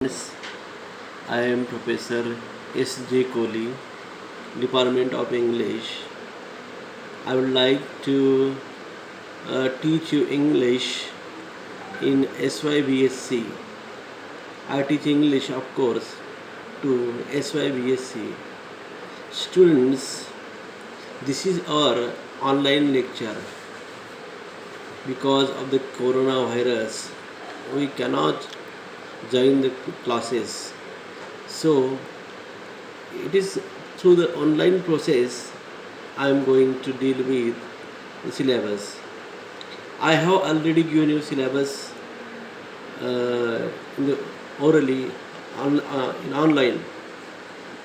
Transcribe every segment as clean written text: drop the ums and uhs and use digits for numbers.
Yes, I am Professor S. J. Kohli, Department of English. I would like to teach you English in SYBSC. I teach English, of course, to SYBSC students. This is our online lecture. Because of the coronavirus, we cannot join the classes. So it is through the online process I am going to deal with the syllabus. I have already given you syllabus in the orally in online.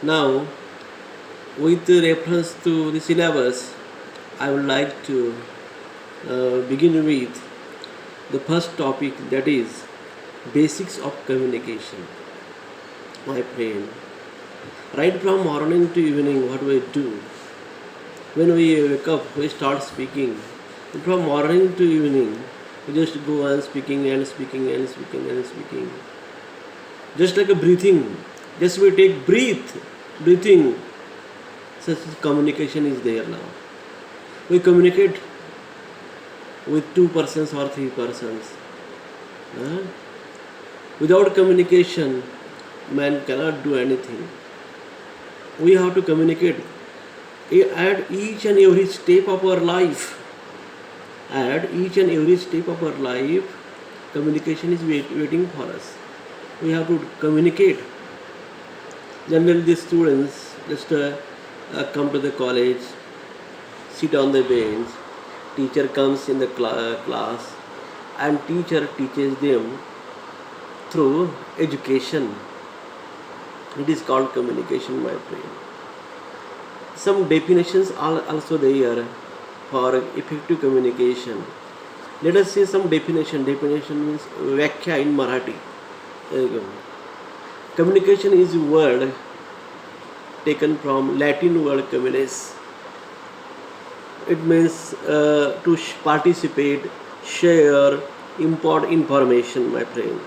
Now, with reference to the syllabus, I would like to begin with the first topic, that is basics of communication. My friend, right from morning to evening, what we do when we wake up, we start speaking. From morning to evening, we just go on speaking and speaking and speaking and speaking. Just like a breathing, just we take breathing. Such communication is there now. We communicate with two persons or three persons. Without communication, man cannot do anything. We have to communicate at each and every step of our life. At each and every step of our life, communication is waiting for us. We have to communicate. Generally, the students just come to the college, sit on the bench, teacher comes in the class, and teacher teaches them through education. It is called communication, my friend. Some definitions are also there for effective communication. Let us see some definition. Definition means व्याख्या in Marathi. There you go. Communication is a word taken from Latin word communis. It means to participate, share, impart information, my friend.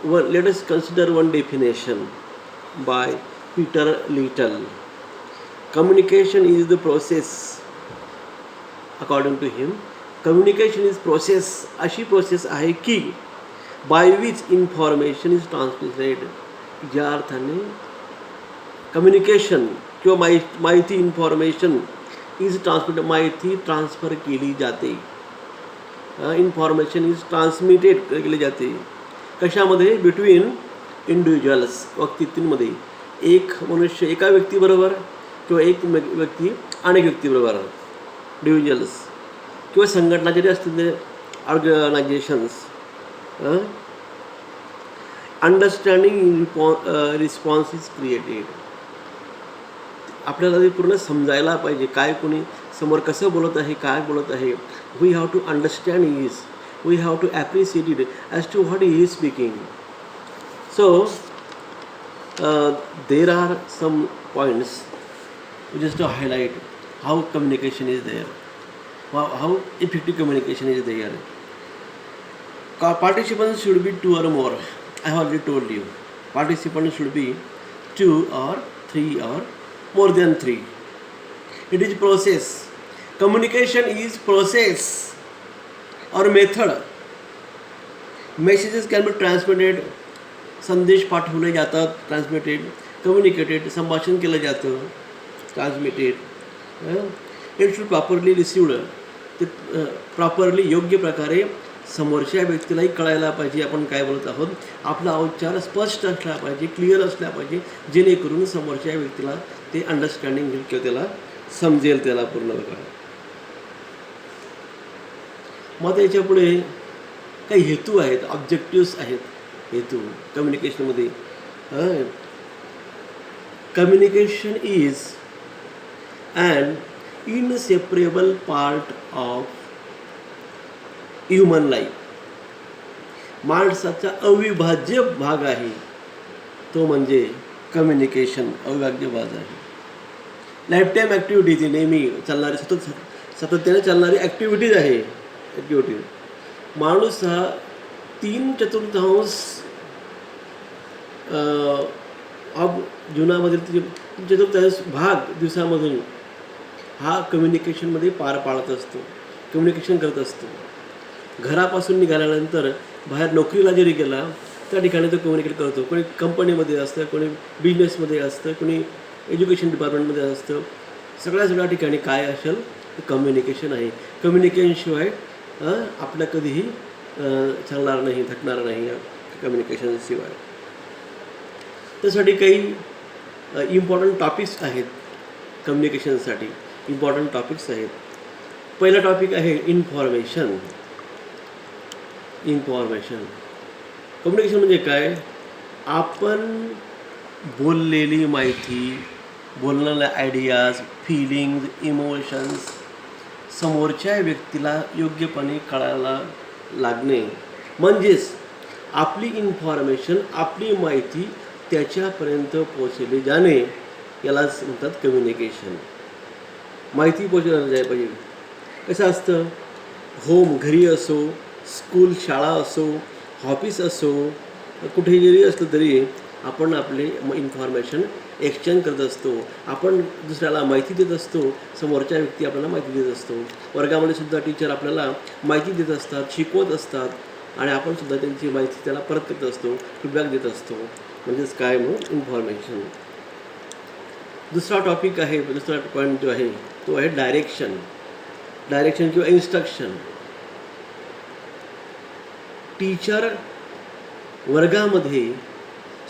Let us consider one definition by Peter Little. Communication is the process, according to him. Communication is process, अशी process आहे की by which information is transmitted. ज्या अर्थाने communication किंवा माहिती information is transmitted, माहिती transfer केली जाते. इन्फॉर्मेशन इज ट्रान्समिटेड केली जाते. कशामध्ये? बिटवीन इंडिव्हिज्युअल्स, व्यक्तींमध्ये. एक मनुष्य एका व्यक्तीबरोबर किंवा एक व्यक्ती अनेक व्यक्तीबरोबर, इंडिव्हिज्युअल्स किंवा संघटना जरी असतील, organisations. Understanding response is created. आपल्याला ते पूर्ण समजायला पाहिजे, काय कोणी समोर कसं बोलत आहे, काय बोलत आहे. We have to understand is, we have to appreciate it as to what he is speaking. So there are some points just to highlight how communication is there, how effective communication is there. Participants should be two or more. I have already told you, participants should be two or three or more than three. It is process. Communication is process or method. Messages can be transmitted. संदेश पाठवले जातात, transmitted. Communicated, संभाषण केलं जातं, transmitted. It should properly received. ते properly योग्य प्रकारे समोरच्या व्यक्तीलाही कळायला पाहिजे आपण काय बोलत आहोत. आपला उच्चार स्पष्ट असला पाहिजे, क्लिअर असला पाहिजे, जेणेकरून समोरच्या व्यक्तीला ते अंडरस्टँडिंग होईल किंवा त्याला समजेल, त्याला पूर्ण प्रकार. मग त्याच्या पुढे काही हेतू आहेत, ऑब्जेक्टिव्स आहेत. हेतू कम्युनिकेशनमध्ये, communication is an inseparable part of human life. माणसाचा अविभाज्य भाग आहे तो म्हणजे कम्युनिकेशन, अविभाज्य भाग आहे. लाईफ टाईम ॲक्टिव्हिटीज, नेहमी चालणारी, सातत्याने चालणारी ॲक्टिव्हिटीज आहे. ॲक्टिव्हिटी माणूस हा 3/4 जीवनामधील तुमचे जो त्या भाग दिवसामधून हा कम्युनिकेशनमध्ये पार पाडत असतो, कम्युनिकेशन करत असतो. घरापासून निघाल्यानंतर बाहेर नोकरीला जरी गेला त्या ठिकाणी तो कम्युनिकेट करतो. कोणी कंपनीमध्ये असतं, कोणी बिझनेसमध्ये असतं, कोणी एज्युकेशन डिपार्टमेंटमध्ये असतं. सगळ्या ठिकाणी काय असेल कम्युनिकेशन आहे. कम्युनिकेशनशिवाय आपलं कधीही चालणार नाही, थकणार नाही कम्युनिकेशनशिवाय. त्यासाठी काही इम्पॉर्टंट टॉपिक्स आहेत कम्युनिकेशनसाठी. इम्पॉर्टंट टॉपिक्स आहेत. पहिला टॉपिक आहे इन्फॉर्मेशन. कम्युनिकेशन म्हणजे काय? आपण बोललेली माहिती, बोललेल्या आयडियाज, फिलिंग्ज, इमोशन्स समोरच्या व्यक्तीला योग्यपणे कळायला लागणे. म्हणजेच आपली इन्फॉर्मेशन, आपली माहिती त्याच्यापर्यंत पोचवली जाणे, यालाच म्हणतात कम्युनिकेशन. माहिती पोचवली जायला पाहिजे. कसं असतं, होम घरी असो, स्कूल शाळा असो, ऑफिस असो, कुठे जरी असलं तरी आपण आपले इन्फॉर्मेशन एक्सचेंज करत असतो. आपण दुसऱ्याला माहिती देत असतो, समोरच्या व्यक्ती आपल्याला माहिती देत असतो. वर्गामध्ये सुद्धा टीचर आपल्याला माहिती देत असतात, शिकवत असतात आणि आपण सुद्धा त्यांची माहिती त्याला परत करत असतो, फीडबॅक देत असतो. म्हणजेच काय मग इन्फॉर्मेशन. दुसरा टॉपिक आहे, दुसरा पॉईंट जो आहे तो आहे डायरेक्शन किंवा इन्स्ट्रक्शन. टीचर वर्गामध्ये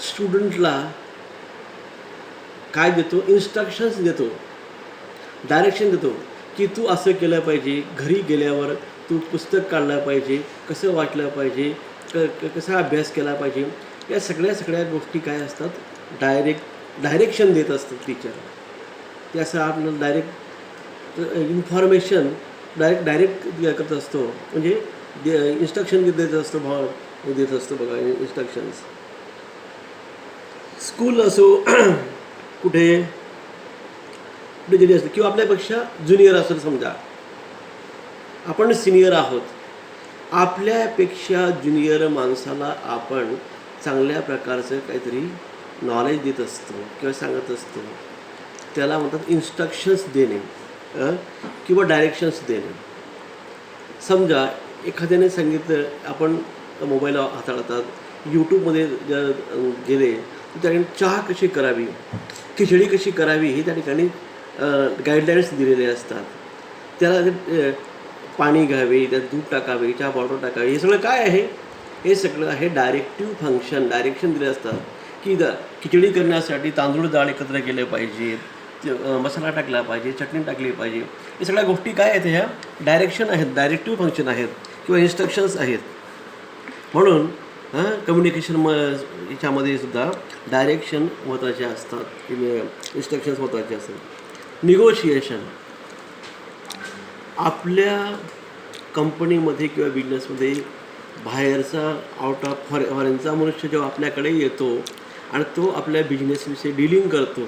स्टुडंटला काय देतो? इन्स्ट्रक्शन्स देतो, डायरेक्शन देतो की तू असं केलं पाहिजे, घरी गेल्यावर तू पुस्तक काढलं पाहिजे, कसं वाचलं पाहिजे, कसा अभ्यास केला पाहिजे. या सगळ्या गोष्टी काय असतात? डायरेक्शन देत असतात टीचर. ते असं आपल्याला डायरेक्ट इन्फॉर्मेशन डायरेक्ट करत असतो. म्हणजे इन्स्ट्रक्शन देत असतो बघा इन्स्ट्रक्शन्स. स्कूल असो, कुठे जरी असतं किंवा आपल्यापेक्षा ज्युनियर असेल, समजा आपण सिनियर आहोत, आपल्यापेक्षा ज्युनियर माणसाला आपण चांगल्या प्रकारचं काहीतरी नॉलेज देत असतो किंवा सांगत असतो. त्याला म्हणतात इन्स्ट्रक्शन्स देणे किंवा डायरेक्शन्स देणे. समजा एखाद्याने सांगितलं, आपण मोबाईल हाताळतात, यूट्यूबमध्ये जर गेले तर त्या ठिकाणी चहा कशी करावी, खिचडी कशी करावी हे त्या ठिकाणी गाईडलाईन्स दिलेले असतात. त्याला पाणी घ्यावे, त्यात दूध टाकावे, चहा पावडर टाकावे, हे सगळं काय आहे? हे सगळं आहे डायरेक्टिव्ह फंक्शन. डायरेक्शन दिले असतात की खिचडी करण्यासाठी तांदूळ डाळ एकत्र केले पाहिजेत, मसाला टाकला पाहिजे, चटणी टाकली पाहिजे. हे सगळ्या गोष्टी काय आहेत? ह्या डायरेक्शन आहेत, डायरेक्टिव्ह फंक्शन आहेत किंवा इन्स्ट्रक्शन्स आहेत. म्हणून कम्युनिकेशन याच्यामध्ये सुद्धा डायरेक्शन महत्त्वाचे असतात, इन्स्ट्रक्शन्स महत्त्वाचे असतात. निगोशिएशन. आपल्या कंपनीमध्ये किंवा बिझनेसमध्ये बाहेरचा आउट ऑफ फॉरेनचा मनुष्य जेव्हा आपल्याकडे येतो आणि तो आपल्या बिझनेसविषयी डीलिंग करतो,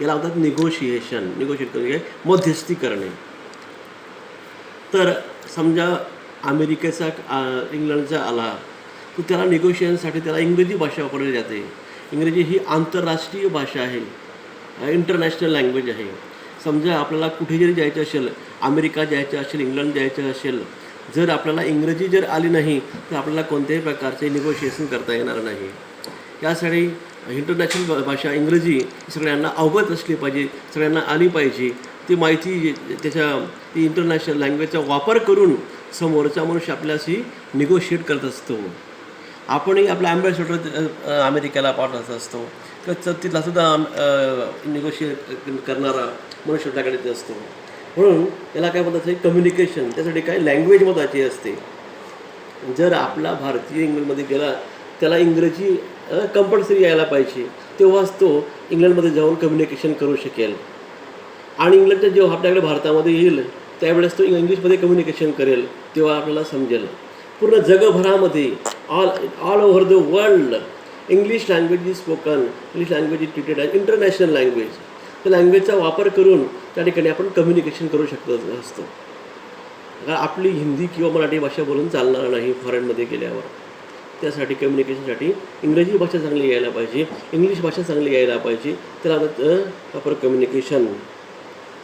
याला म्हणतात निगोशिएशन. निगोशिएट करणे, मध्यस्थी करणे. तर समजा अमेरिकेचा इंग्लंडचा आला तर त्याला निगोशिएशनसाठी त्याला इंग्रजी भाषा वापरली जाते. इंग्रजी ही आंतरराष्ट्रीय भाषा आहे, इंटरनॅशनल लँग्वेज आहे. समजा आपल्याला कुठे जरी जायचं असेल, अमेरिका जायचं असेल, इंग्लंड जायचं असेल, जर आपल्याला इंग्रजी जर आली नाही तर आपल्याला कोणत्याही प्रकारचे निगोशिएशन करता येणार नाही. यासाठी इंटरनॅशनल भाषा इंग्रजी सगळ्यांना अवगत असली पाहिजे, सगळ्यांना आली पाहिजे. ती माहिती ती इंटरनॅशनल लँग्वेजचा वापर करून समोरचा मनुष्य आपल्याशी निगोशिएट करत असतो. आपणही आपला ॲम्बॅसेडर अमेरिकेला पाठवत असतो, तर तिथला सुद्धा निगोशिएट करणारा मनुष्य त्याकडे ते असतो. म्हणून याला काय म्हणतात? कम्युनिकेशन. त्यासाठी काय लँग्वेज महत्त्वाची असते. जर आपला भारतीय इंग्लंडमध्ये गेला, त्याला इंग्रजी कंपल्सरी यायला पाहिजे, तेव्हाच तो इंग्लंडमध्ये जाऊन कम्युनिकेशन करू शकेल. आणि इंग्लंडच्या जेव्हा आपल्याकडे भारतामध्ये येईल त्यावेळेस तो इंग्लिशमध्ये कम्युनिकेशन करेल, तेव्हा आपल्याला समजेल. पूर्ण जगभरामध्ये all over the world English language is spoken, English language is treated as international language. त्या लँग्वेजचा वापर करून त्या ठिकाणी आपण कम्युनिकेशन करू शकतो असतो. कारण आपली हिंदी किंवा मराठी भाषा बोलून चालणार नाही फॉरेनमध्ये गेल्यावर. त्यासाठी कम्युनिकेशनसाठी इंग्रजी भाषा चांगली यायला पाहिजे, इंग्लिश भाषा चांगली यायला पाहिजे. त्याला प्रॉपर कम्युनिकेशन.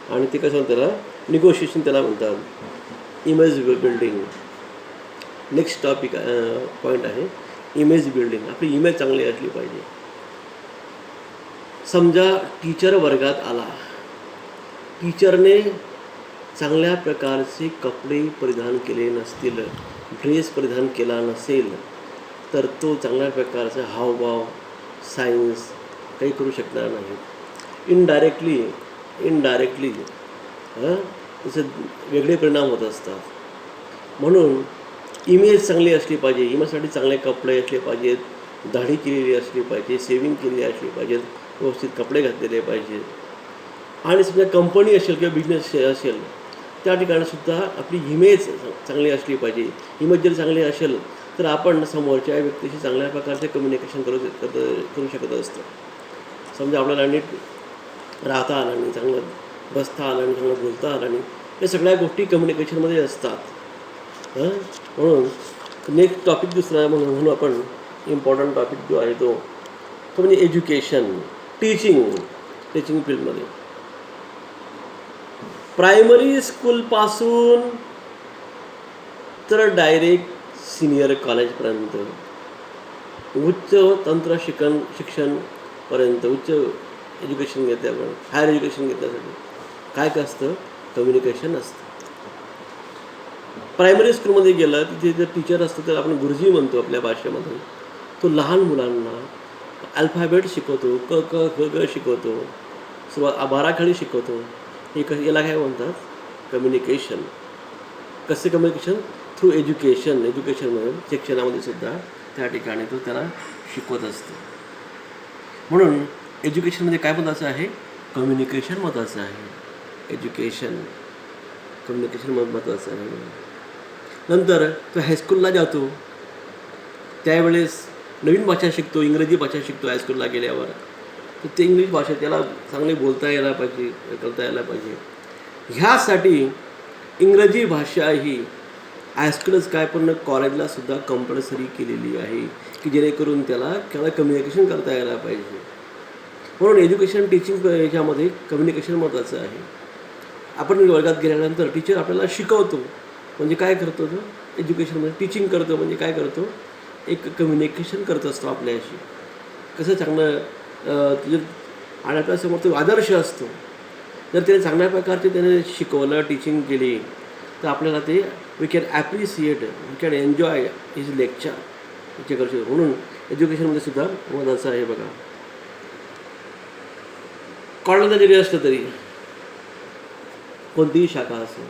आणि ते कसं म्हणतात, त्याला निगोशिएशन त्याला म्हणतात. Image building next topic point आहे. Image building. आपली इमेज चांगली असली पाहिजे. समजा टीचर वर्गात आला, टीचरने चांगल्या प्रकारचे कपडे परिधान केले नसतील, ड्रेस परिधान केला नसेल, तर तो चांगल्या प्रकारचा हावभाव सायन्स काही करू शकणार नाही. इनडायरेक्टली त्याचे वेगळे परिणाम होत असतात. म्हणून इमेज चांगली असली पाहिजे. इमेजसाठी चांगले कपडे असले पाहिजेत, दाढी केलेली असली पाहिजे, सेविंग केलेली असली पाहिजेत, व्यवस्थित कपडे घातलेले पाहिजेत. आणि समजा कंपनी असेल किंवा बिझनेस असेल, त्या ठिकाणीसुद्धा आपली इमेज चांगली असली पाहिजे. इमेज जर चांगली असेल तर आपण समोरच्या व्यक्तीशी चांगल्या प्रकारचे कम्युनिकेशन करू शकत असतो. समजा आपल्याला नीट राहता आलं नाही, चांगलं बसता आलं नाही, चांगलं बोलता आलं नाही, या सगळ्या गोष्टी कम्युनिकेशनमध्ये असतात. म्हणून नेक्स्ट टॉपिक दुसरा म्हणून आपण इम्पॉर्टंट टॉपिक जो आहे तो म्हणजे एज्युकेशन, टीचिंग फील्डमध्ये. प्रायमरी स्कूलपासून तर डायरेक्ट सिनियर कॉलेजपर्यंत, उच्च तंत्र शिक्षणपर्यंत, उच्च एज्युकेशन घेते आपण, हायर एज्युकेशन घेण्यासाठी काय असतं, कम्युनिकेशन असतं. प्रायमरी स्कूलमध्ये गेलं तिथे जर टीचर असतं तर आपण गुरुजी म्हणतो आपल्या भाषेमध्ये. तो लहान मुलांना अल्फाबेट शिकवतो, क क ख ग शिकवतो, बाराखडी शिकवतो. याला काय म्हणतात, कम्युनिकेशन. कसे कम्युनिकेशन? थ्रू एज्युकेशनमध्ये शिक्षणामध्ये सुद्धा त्या ठिकाणी तो त्याला शिकवत असतो. म्हणून एज्युकेशनमध्ये काय महत्त्वाचं आहे, कम्युनिकेशन महत्त्वाचं आहे. कम्युनिकेशन महत्त्वाचं आहे. नंतर तो हायस्कूलला जातो, त्यावेळेस नवीन भाषा शिकतो, इंग्रजी भाषा शिकतो हायस्कूलला गेल्यावर. तर ते इंग्लिश भाषा त्याला चांगली बोलता यायला पाहिजे, करता यायला पाहिजे. ह्यासाठी इंग्रजी भाषा ही हायस्कूलच काय पण कॉलेजलासुद्धा कंपल्सरी केलेली आहे, की जेणेकरून त्याला कम्युनिकेशन करता यायला पाहिजे. म्हणून एज्युकेशन टीचिंग ह्याच्यामध्ये कम्युनिकेशन महत्त्वाचं आहे. आपण वर्गात गेल्यानंतर टीचर आपल्याला शिकवतो म्हणजे काय करतो, तो एज्युकेशनमध्ये टीचिंग करतो म्हणजे काय करतो, एक कम्युनिकेशन करत असतो आपल्याशी. कसं चांगलं तुझे आणि आपल्यासमोर तो आदर्श असतो. जर त्याने चांगल्या प्रकारचे त्याने शिकवलं, टीचिंग केली, तर आपल्याला ते we can appreciate, we can enjoy his lecture करू शकतो. म्हणून एज्युकेशनमध्ये सुद्धा महत्त्वाचं आहे. बघा, कॉलेजला जरी असलं तरी कोणतीही शाखा असेल,